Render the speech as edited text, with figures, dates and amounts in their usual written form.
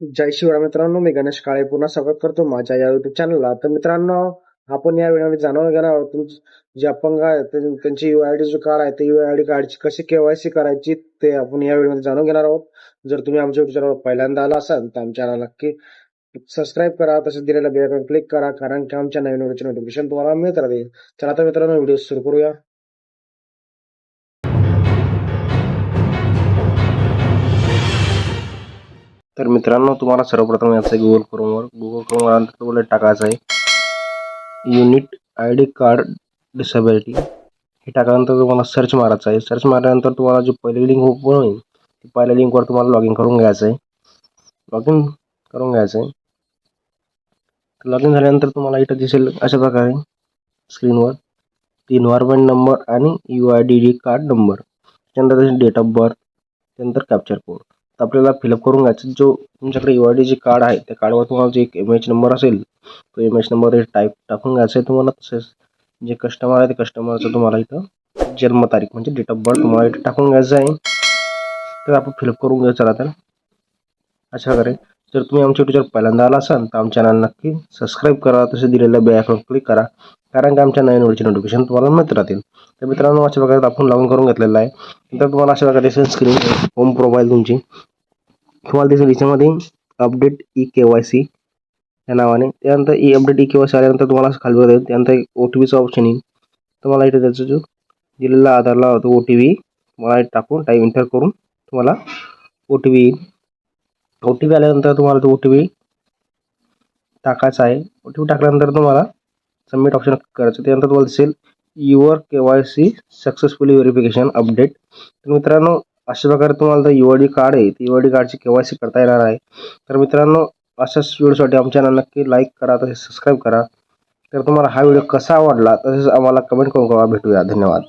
जय शिवराय मित्रांनो, मी गणेश काळे पुन्हा स्वागत करतो माझ्या या युट्यूब चॅनलला. तर मित्रांनो, आपण या व्हिडिओमध्ये जाणून घेणार आहोत जे अपंग आहेत त्यांची UID जो कार्ड आहे ते UID कार्डची कशी KYC करायची ते आपण या व्हिडिओमध्ये जाणून घेणार आहोत. जर तुम्ही आमच्या युट्यूब चॅनलवर पहिल्यांदा आला असाल तर आमच्या चॅनल नक्की सबस्क्राईब करा, तसेच दिलेल्या बेल आयकॉन क्लिक करा, कारण की आमच्या नवीन व्हिडिओचे नोटिफिकेशन तुम्हाला मिळत राहील. चला तर मित्रांनो, व्हिडिओ सुरू करूया. तर मित्रांनो, तुम्हाला सर्वप्रथम याचं गुगल क्रोमवर आल्यानंतर टाकायचं आहे युनिट ID कार्ड डिसेबिलिटी. हे टाकल्यानंतर तुम्हाला सर्च मारायचं आहे. सर्च मारल्यानंतर तुम्हाला जी पहिली लिंक ओपन होईल ती पहिल्या लिंकवर तुम्हाला लॉग इन करून घ्यायचं आहे. लॉग इन झाल्यानंतर तुम्हाला इथं दिसेल अशा प्रकारे स्क्रीनवर एन्व्हायरमेंट नंबर आणि UID कार्ड नंबर, त्यानंतर त्याची डेट ऑफ बर्थ, त्यानंतर कॅप्चर कोड. तर आपल्याला फिलअप करून घ्यायचं. जो तुमच्याकडे UID जे कार्ड आहे त्या कार्डवर तुम्हाला जो एक MH नंबर असेल तो MH नंबर टाकून घ्यायचा आहे तुम्हाला. तसेच जे कस्टमर आहे ते कस्टमरचं तुम्हाला इथं जन्मतारीख म्हणजे डेट ऑफ बर्थ तुम्हाला इथे टाकून घ्यायचं आहे. तर आपण फिलअप करून घ्यायचं राहतं अशा प्रकारे. जर तुम्ही आमच्या युट्यूबवर पहिल्यांदा आला असाल तर आमच्या चॅनल नक्की सबस्क्राईब करा, तसे दिलेल्या बेल आयकॉन क्लिक करा, कारण की आमच्या नवीन व्हिडिओचे नोटिफिकेशन तुम्हाला मिळत राहतील. तर मित्रांनो, अशा प्रकारे आपण लॉग इन करून घेतलेलं आहे. नंतर तुम्हाला अशा प्रकारे दिसेल स्क्रीन होम प्रोफाईल तुमची. तुम्हाला दिसेल याच्यामध्ये अपडेट KYC या नावाने. त्यानंतर अपडेट KYC आल्यानंतर तुम्हाला खाली बघा त्यानंतर एक OTPचा ऑप्शन येईल. तुम्हाला इथे त्याचा जो दिलेला आधारला होतो OTP तुम्हाला टाकून एंटर करून तुम्हाला OTP येईल. OTP आल्यानंतर तुम्हाला तो OTP टाकायचा आहे. OTP टाकल्यानंतर तुम्हाला सबमिट ऑप्शन करायचं. त्यानंतर तुम्हाला दिसेल your KYC successfully verification update. तर मित्रांनो, अशा प्रकारे तुम्हाला UID कार्ड आहे ती UID कार्डची KYC करता येणार आहे. तर मित्रांनो, अशाच व्हिडिओसाठी आमच्या चॅनल नक्की लाईक करा, तसेच सबस्क्राईब करा. तर तुम्हाला हा व्हिडिओ कसा आवडला तसेच आम्हाला कमेंट करून कळवा. भेटूया. धन्यवाद.